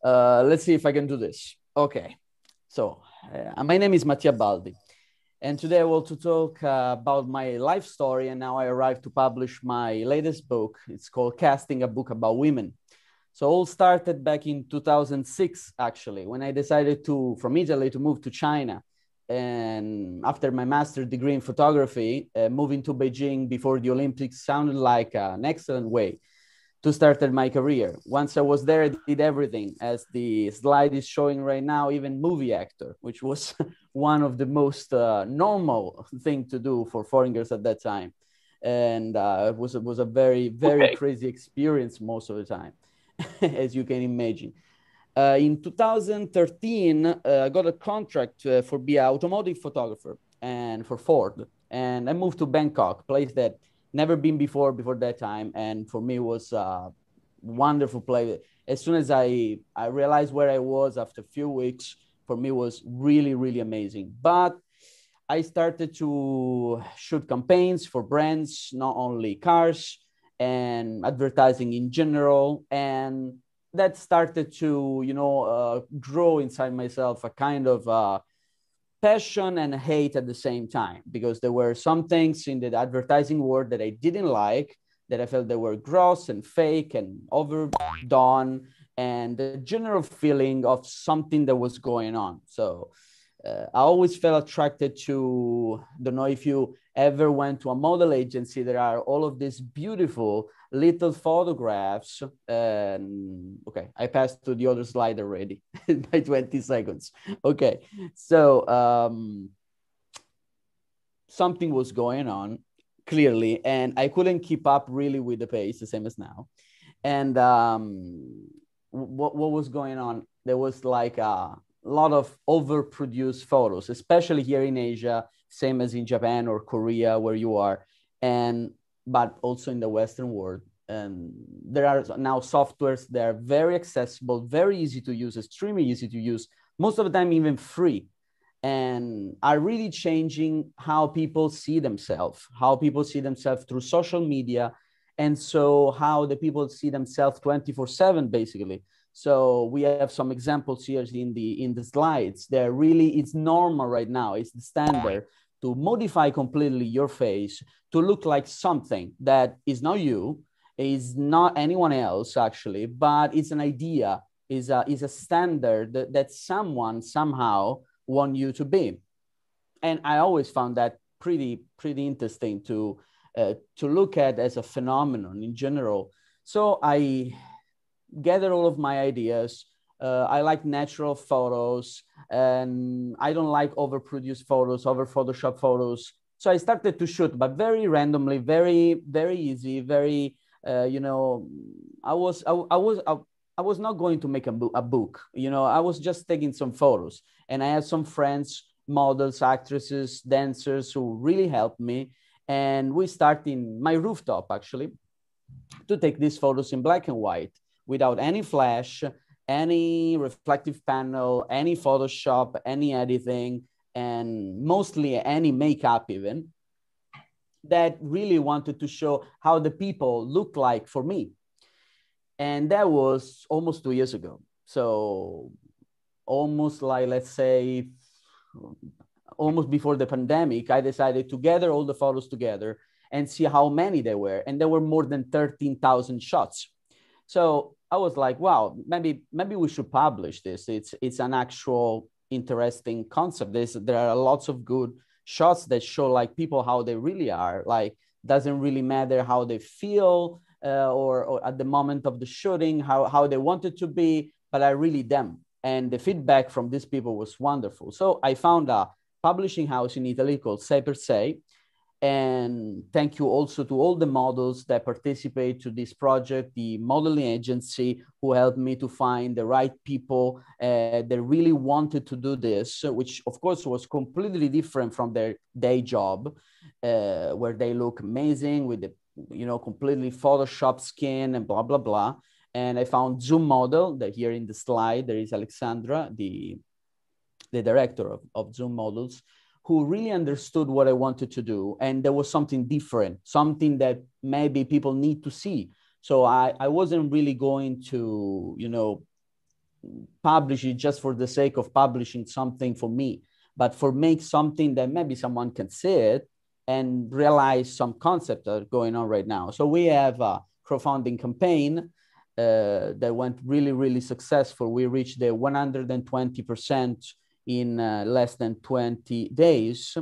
Let's see if I can do this. Okay. So, my name is Mattia Baldi, and today I want to talk about my life story. And now I arrived to publish my latest book. It's called Casting, a Book About Women. So, all started back in 2006, actually, when I decided to, from Italy, to move to China. And after my master's degree in photography, moving to Beijing before the Olympics sounded like an excellent way to start my career. Once I was there, I did everything, as the slide is showing right now, even movie actor, which was one of the most normal thing to do for foreigners at that time. And it was a very, very Okay. crazy experience most of the time, as you can imagine. In 2013, I got a contract for be an automotive photographer and for Ford. And I moved to Bangkok, place that never been before that time. And for me, it was a wonderful place. As soon as I realized where I was after a few weeks, for me, it was really, really amazing. But I started to shoot campaigns for brands, not only cars, and advertising in general. And that started to, grow inside myself a kind of passion and hate at the same time, because there were some things in the advertising world that I didn't like, that I felt they were gross and fake and overdone, and the general feeling of something that was going on. So I always felt attracted to, don't know if you ever went to a model agency, there are all of these beautiful little photographs. Okay, I passed to the other slide already by 20 seconds. Okay, so something was going on clearly, and I couldn't keep up really with the pace, the same as now. And what was going on? There was like a lot of overproduced photos, especially here in Asia, same as in Japan or Korea, where you are, and but also in the Western world. And there are now softwares that are very accessible, very easy to use, extremely easy to use, most of the time even free, and are really changing how people see themselves, through social media. And so how the people see themselves 24/7, basically. So we have some examples here in the slides. They're really, it's normal right now. It's the standard to modify completely your face to look like something that is not you, is not anyone else actually, but it's an idea, is a standard that someone somehow want you to be. And I always found that pretty interesting to look at as a phenomenon in general. So I gather all of my ideas. I like natural photos, and I don't like overproduced photos, over Photoshop photos. So I started to shoot, but very randomly, very, very easy, very, you know, I was, I, I was, I was not going to make a book, I was just taking some photos, and I had some friends, models, actresses, dancers who really helped me. And we start in my rooftop, actually, to take these photos in black and white without any flash, any reflective panel, any Photoshop, any editing, and mostly any makeup even, that really wanted to show how the people look like for me. And that was almost 2 years ago. So almost like, let's say, almost before the pandemic, I decided to gather all the photos together and see how many there were. And there were more than 13,000 shots. So I was like, wow, maybe we should publish this. It's an actual interesting concept. There are lots of good shots that show like people how they really are. Like, doesn't really matter how they feel or at the moment of the shooting, how they wanted to be, but are really them. And the feedback from these people was wonderful. So I found a publishing house in Italy called Sei per Sei. And thank you also to all the models that participate to this project, the modeling agency who helped me to find the right people that really wanted to do this, which of course was completely different from their day job, where they look amazing with the, completely Photoshop skin and blah, blah, blah. And I found Zoom Model that here in the slide, there is Alexandra, the director of Zoom Models, who really understood what I wanted to do. And there was something different, something that maybe people need to see. So I wasn't really going to, publish it just for the sake of publishing something for me, but for make something that maybe someone can see it and realize some concepts that are going on right now. So we have a crowdfunding campaign that went really, really successful. We reached the 120% in less than 20 days.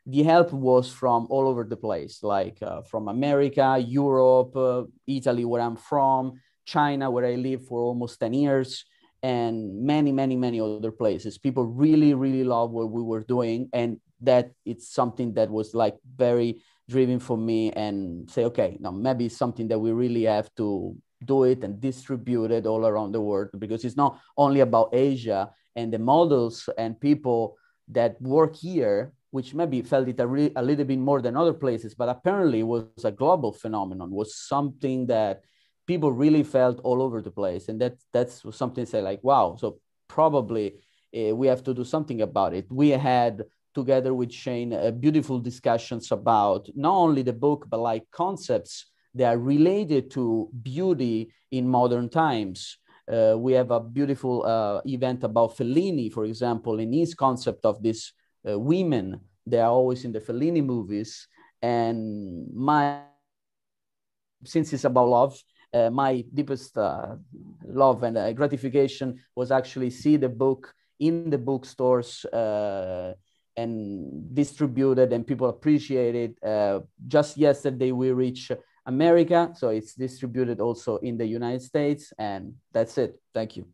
The help was from all over the place, like from America, Europe, Italy, where I'm from, China, where I lived for almost 10 years, and many, many, many other places. People really, really love what we were doing. And that it's something that was like very driven for me, and say, okay, now maybe it's something that we really have to do it and distribute it all around the world, because it's not only about Asia, and the models and people that work here, which maybe felt it a little bit more than other places, but apparently it was a global phenomenon, was something that people really felt all over the place. And that's something to say like, wow, so probably we have to do something about it. We had, together with Shane, beautiful discussions about not only the book, but like concepts that are related to beauty in modern times. We have a beautiful event about Fellini, for example, in his concept of these women. They are always in the Fellini movies. And since it's about love, my deepest love and gratification was actually see the book in the bookstores and distributed, and people appreciate it. Just yesterday, we reached America, so it's distributed also in the United States, and that's it. Thank you.